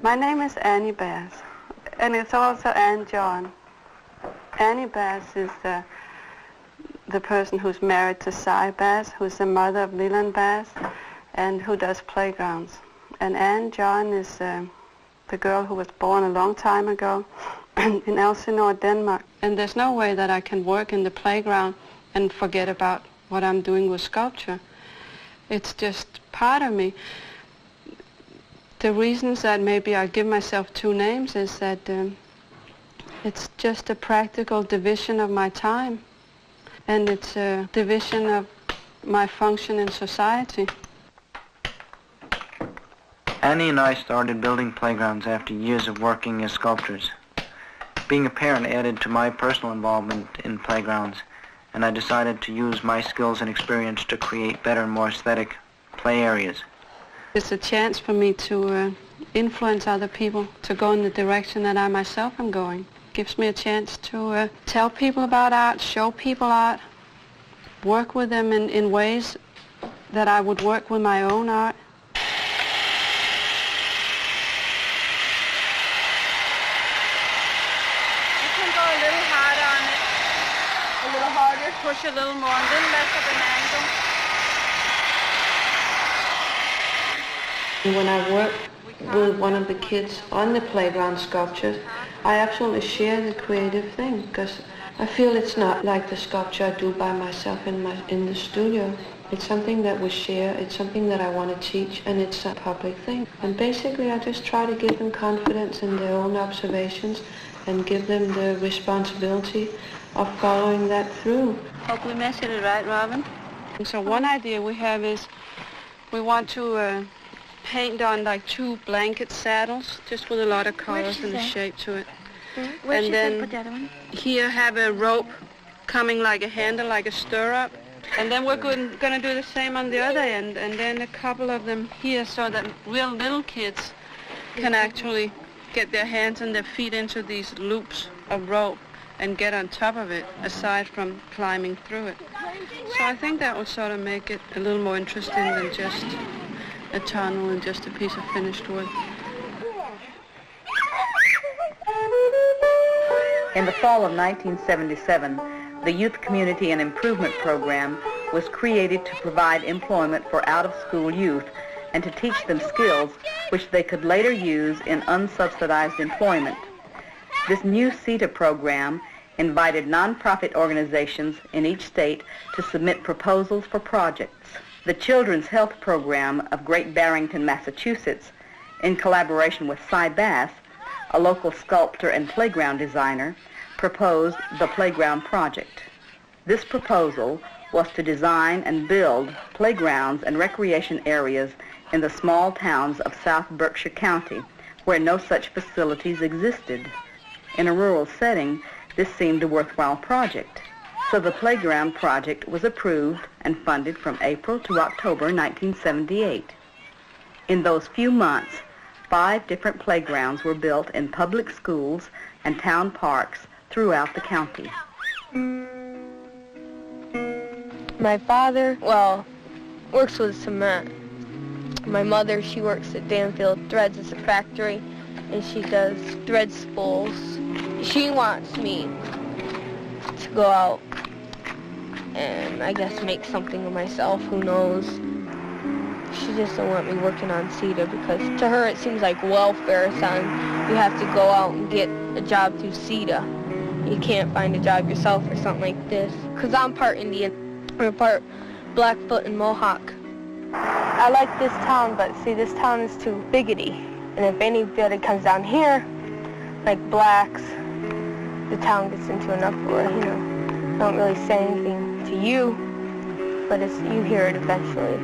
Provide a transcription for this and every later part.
My name is Annie Bass, and it's also Ann John. Annie Bass is the person who's married to Cy Bass, who's the mother of Leland Bass, and who does playgrounds. And Ann John is the girl who was born a long time ago in Elsinore, Denmark. And there's no way that I can work in the playground and forget about what I'm doing with sculpture. It's just part of me. The reasons that maybe I give myself two names is that it's just a practical division of my time, and it's a division of my function in society. Annie and I started building playgrounds after years of working as sculptors. Being a parent added to my personal involvement in playgrounds, and I decided to use my skills and experience to create better and more aesthetic play areas. It's a chance for me to influence other people to go in the direction that I myself am going. It gives me a chance to tell people about art, show people art, work with them in ways that I would work with my own art. You can go a little harder on it, a little harder, push a little more, and then less of an angle. When I work with one of the kids on the playground sculptures, I absolutely share the creative thing, because I feel it's not like the sculpture I do by myself in the studio. It's something that we share, it's something that I want to teach, and it's a public thing. And basically I just try to give them confidence in their own observations and give them the responsibility of following that through. Hope we measured it right, Robin. So one idea we have is we want to paint on like two blanket saddles, just with a lot of colors and a shape to it. And then here have a rope coming like a handle, like a stirrup. And then we're going to do the same on the other end, and then a couple of them here so that real little kids can actually get their hands and their feet into these loops of rope and get on top of it, aside from climbing through it. So I think that will sort of make it a little more interesting than just a tunnel and just a piece of finished wood. In the fall of 1977, the Youth Community and Improvement Program was created to provide employment for out-of-school youth and to teach them skills which they could later use in unsubsidized employment. This new CETA program invited nonprofit organizations in each state to submit proposals for projects. The Children's Health Program of Great Barrington, Massachusetts, in collaboration with Cy Bass, a local sculptor and playground designer, proposed the Playground Project. This proposal was to design and build playgrounds and recreation areas in the small towns of South Berkshire County, where no such facilities existed. In a rural setting, this seemed a worthwhile project. So the Playground Project was approved and funded from April to October 1978. In those few months, 5 different playgrounds were built in public schools and town parks throughout the county. My father, works with cement. My mother, she works at Danfield Threads as a factory, and she does thread spools. She wants me to go out and I guess make something of myself, who knows. She just don't want me working on CETA because to her it seems like welfare, son. You have to go out and get a job through CETA. You can't find a job yourself or something like this. Because I'm part Indian, or part Blackfoot and Mohawk. I like this town, but see, this town is too biggity. And if anybody comes down here, like blacks, the town gets into an uproar, you know. Don't really say anything to you, but you hear it eventually.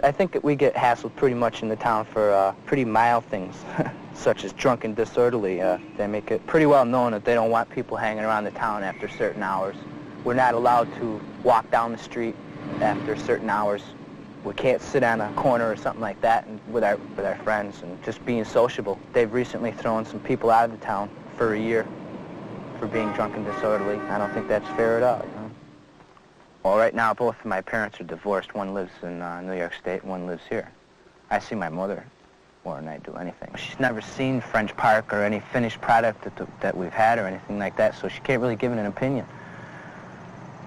I think that we get hassled pretty much in the town for pretty mild things, such as drunk and disorderly. They make it pretty well known that they don't want people hanging around the town after certain hours. We're not allowed to walk down the street after certain hours. We can't sit on a corner or something like that with our friends and just being sociable. They've recently thrown some people out of the town for a year for being drunk and disorderly. I don't think that's fair at all, you know? Well, right now, both of my parents are divorced. One lives in New York State, one lives here. I see my mother for her than I do anything. She's never seen French Park or any finished product that we've had or anything like that, so she can't really give it an opinion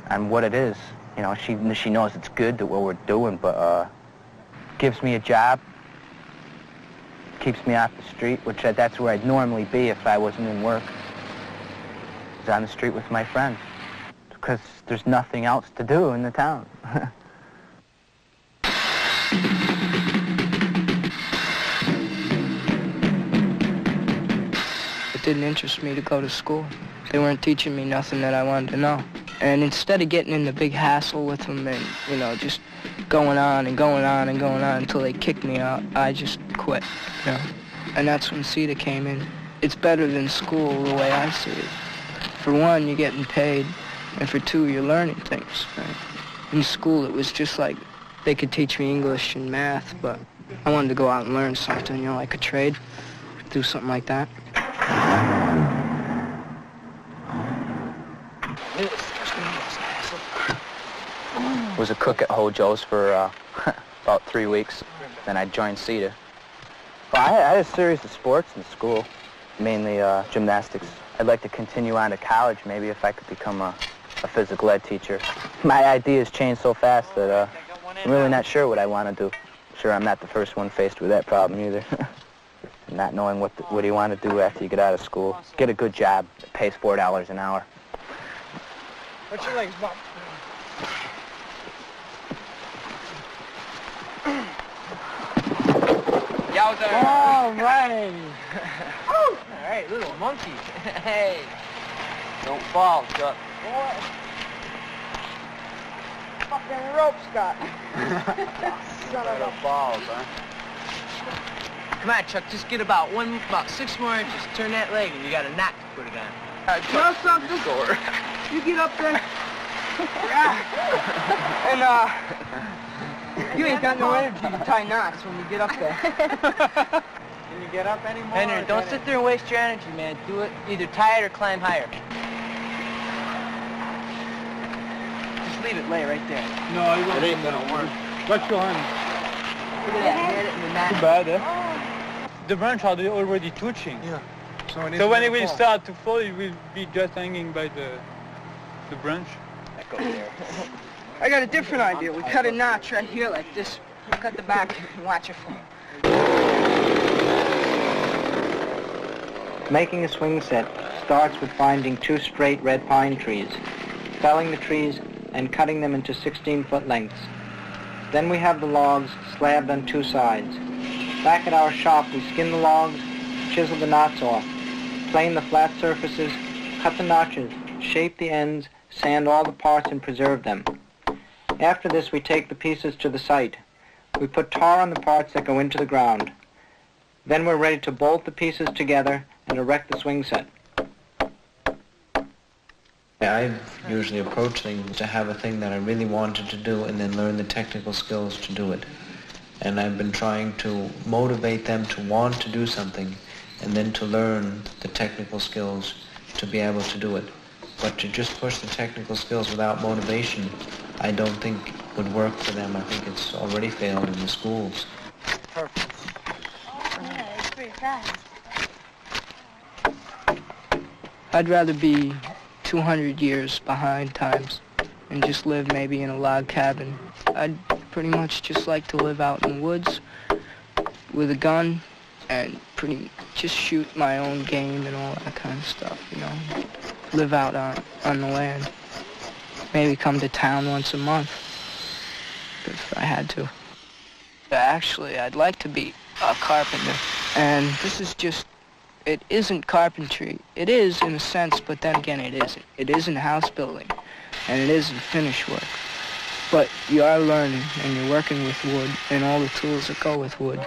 on what it is. You know, she knows it's good that what we're doing, but gives me a job, keeps me off the street, which that's where I'd normally be if I wasn't in work. Is on the street with my friends, because there's nothing else to do in the town. It didn't interest me to go to school. They weren't teaching me nothing that I wanted to know. And instead of getting in the big hassle with them and, you know, just going on and going on and going on until they kicked me out, I just quit, you know. And that's when CETA came in. It's better than school the way I see it. For one, you're getting paid, and for two, you're learning things, right? In school, it was just like they could teach me English and math, but I wanted to go out and learn something, you know, like a trade, do something like that. Was a cook at Hojo's for about 3 weeks. Then I joined CETA. Well, I had a series of sports in school, mainly gymnastics. I'd like to continue on to college, maybe if I could become a physical ed teacher. My ideas change so fast that I'm really not sure what I want to do. Sure, I'm not the first one faced with that problem either. Not knowing what do you want to do after you get out of school. Get a good job that pays $4 an hour. What's your legs, Bob? Yowza! Oh, man! All right, little monkey. Hey! Don't fall, Chuck. What? Fucking rope, Scott. Son of a balls, huh? Come on, Chuck, just get about 6 more inches. Turn that leg and you got a knot to put it on. You know something? You get up there. And, you ain't got no energy to tie knots when you get up there. Can you get up anymore? Henry, don't sit there and waste your energy, man. Do it, either tie it or climb higher. Just leave it lay right there. No, it ain't gonna work. Watch your hand. Look at that, hit it in the knot. Too bad, eh? The branch are already touching. Yeah. So when it will start to fall, it will be just hanging by the branch. I got a different idea. We cut a notch right here like this. Cut the back and watch it fall. Making a swing set starts with finding 2 straight red pine trees, felling the trees and cutting them into 16-foot lengths. Then we have the logs slabbed on 2 sides. Back at our shop, we skin the logs, chisel the knots off, plane the flat surfaces, cut the notches, shape the ends, sand all the parts and preserve them. After this, we take the pieces to the site. We put tar on the parts that go into the ground. Then we're ready to bolt the pieces together and erect the swing set. I usually approach things to have a thing that I really wanted to do and then learn the technical skills to do it. And I've been trying to motivate them to want to do something and then to learn the technical skills to be able to do it. But to just push the technical skills without motivation, I don't think would work for them. I think it's already failed in the schools. Perfect. Yeah, it's pretty fast. I'd rather be 200 years behind times and just live maybe in a log cabin. I'd pretty much just like to live out in the woods with a gun and just shoot my own game and all that kind of stuff, you know. Live out on the land. Maybe come to town once a month if I had to. Actually, I'd like to be a carpenter. And this is just, it isn't carpentry. It is in a sense, but then again it isn't. It isn't house building, and it isn't finish work. But you are learning, and you're working with wood and all the tools that go with wood.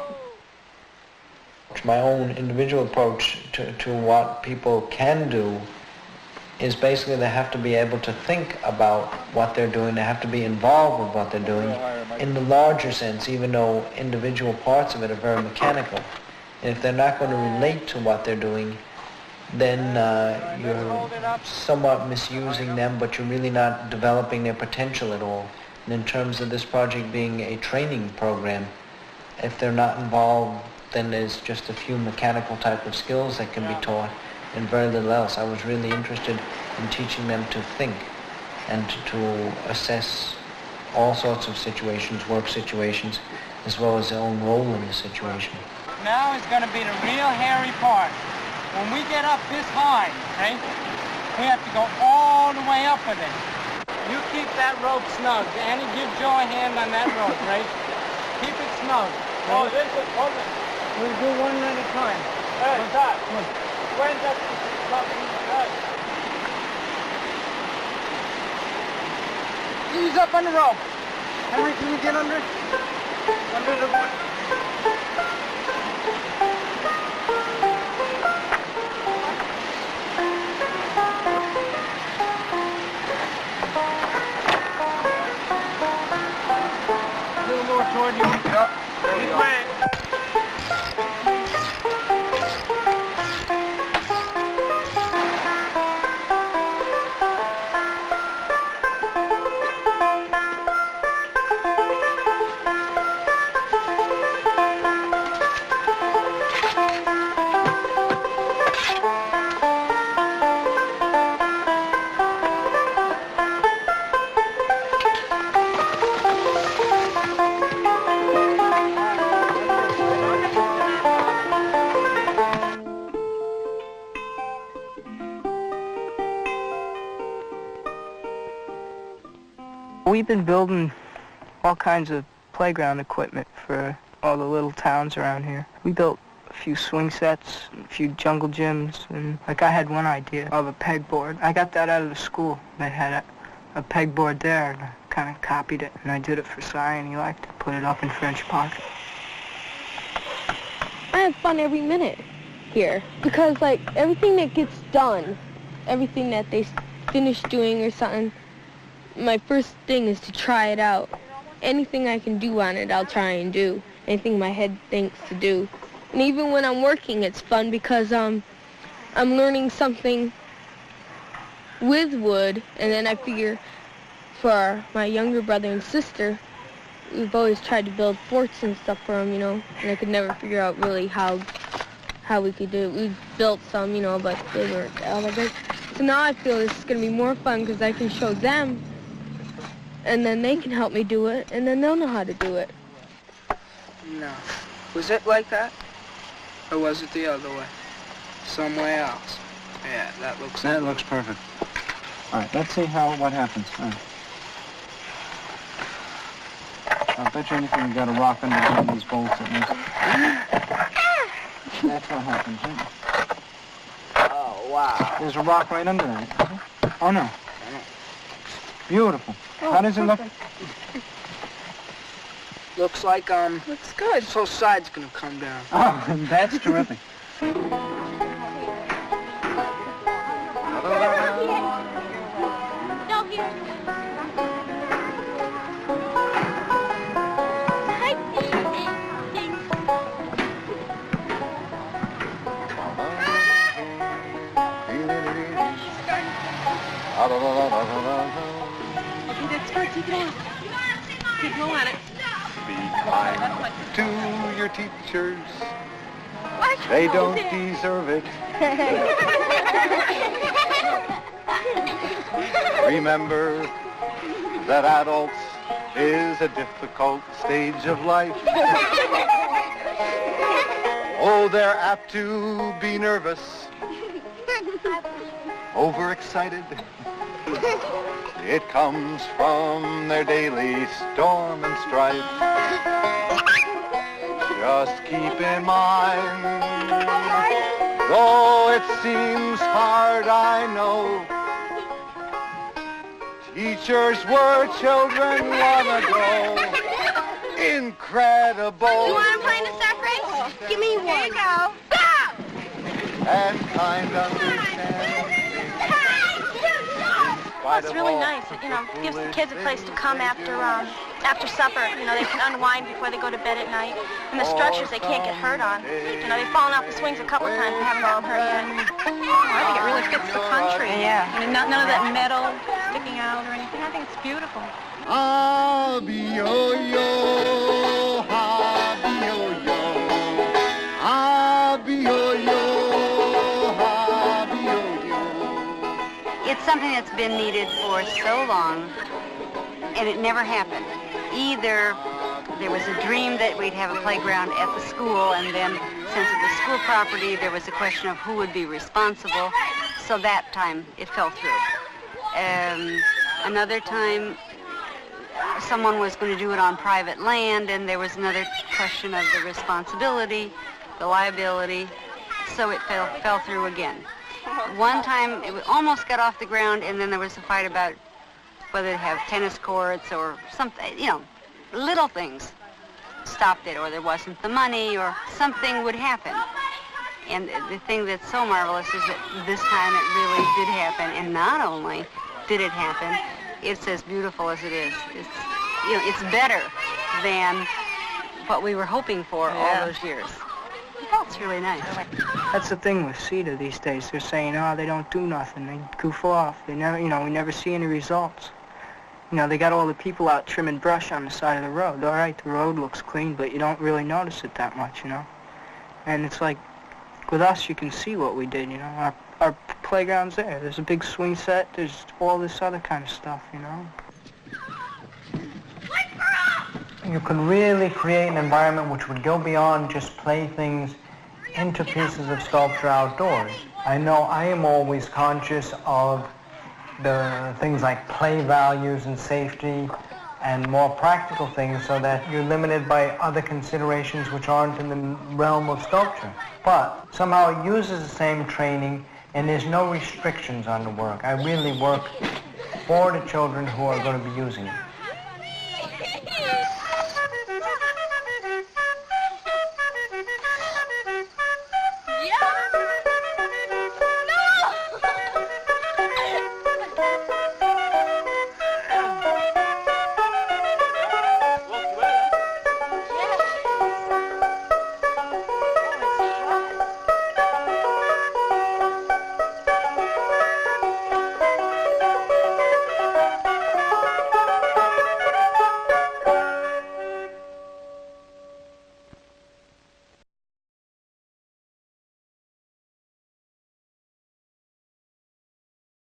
My own individual approach to what people can do is basically they have to be able to think about what they're doing. They have to be involved with what they're doing in the larger sense, even though individual parts of it are very mechanical. And if they're not going to relate to what they're doing, then you're somewhat misusing them, but you're really not developing their potential at all. And in terms of this project being a training program, if they're not involved then there's just a few mechanical type of skills that can be taught and very little else. I was really interested in teaching them to think and to assess all sorts of situations, work situations, as well as their own role in the situation. Now is going to be the real hairy part. When we get up this high, okay, we have to go all the way up with it. You keep that rope snug. Annie, give Joe a hand on that rope, right? Keep it snug. Oh, this is okay. We'll do one at a time. Hey, stop. When's that? Ease up on the rope. Henry, can you get under? Under the... A little more toward you. Yep. There we go. We've been building all kinds of playground equipment for all the little towns around here. We built a few swing sets, a few jungle gyms, and like I had one idea of a pegboard. I got that out of the school. They had a pegboard there, and I kind of copied it, and I did it for Si, and he liked it. Put it up in French Pocket. I have fun every minute here because, like, everything that gets done, everything that they finish doing or something, my first thing is to try it out. Anything I can do on it, I'll try and do. Anything my head thinks to do. And even when I'm working, it's fun because I'm learning something with wood, and then I figure for my younger brother and sister, we've always tried to build forts and stuff for them, you know, and I could never figure out really how we could do it. We built some, you know, but they weren't all that big. So now I feel this is going to be more fun because I can show them, and then they can help me do it, and then they'll know how to do it. No. Was it like that? Or was it the other way? Some way else? Yeah, that looks perfect. All right, let's see what happens. All right. I'll bet you anything we got a rock under one of these bolts at least. That's what happens, right? Oh, wow. There's a rock right under that. Oh, no. Beautiful. How does it look? Looks like, Looks good. this whole side's gonna come down. Oh, that's terrific. Okay, that's good. Keep it out. Keep low on it. Be kind to your teachers. They don't deserve it. Remember that adults is a difficult stage of life. Oh, they're apt to be nervous, overexcited. It comes from their daily storm and strife. Just keep in mind, though it seems hard, I know, teachers were children long ago. Incredible. You want to play in the sack race? Give me one. There you go. Go! And kind understanding. Well, it's really nice. It, you know, gives the kids a place to come after supper. You know, they can unwind before they go to bed at night. And the structures they can't get hurt on. You know, they've fallen off the swings a couple of times and haven't all hurt yet. I think it really fits the country. Yeah. I mean, none of that metal sticking out or anything. I think it's beautiful. Ah-bi-yo-yo, ah-bi-yo-yo, It's something that's been needed for so long, and it never happened. Either there was a dream that we'd have a playground at the school, and then since it was school property, there was a question of who would be responsible, so that time it fell through. Another time, someone was going to do it on private land, and there was another question of the responsibility, the liability, so it fell through again. One time, it almost got off the ground, and then there was a fight about whether to have tennis courts or something, you know, little things stopped it, or there wasn't the money, or something would happen. And the thing that's so marvelous is that this time it really did happen, and not only did it happen, it's as beautiful as it is. It's, you know, it's better than what we were hoping for all those years. It's really nice. That's the thing with CETA these days. They're saying, oh, they don't do nothing. They goof off. They never, you know, we never see any results. You know, they got all the people out trimming brush on the side of the road. All right, the road looks clean, but you don't really notice it that much, you know. And it's like, with us, you can see what we did, you know. Our playground's there. There's a big swing set. There's all this other kind of stuff, you know. You could really create an environment which would go beyond just playthings into pieces of sculpture outdoors. I know I am always conscious of the things like play values and safety and more practical things, so that you're limited by other considerations which aren't in the realm of sculpture. But somehow it uses the same training, and there's no restrictions on the work. I really work for the children who are going to be using it.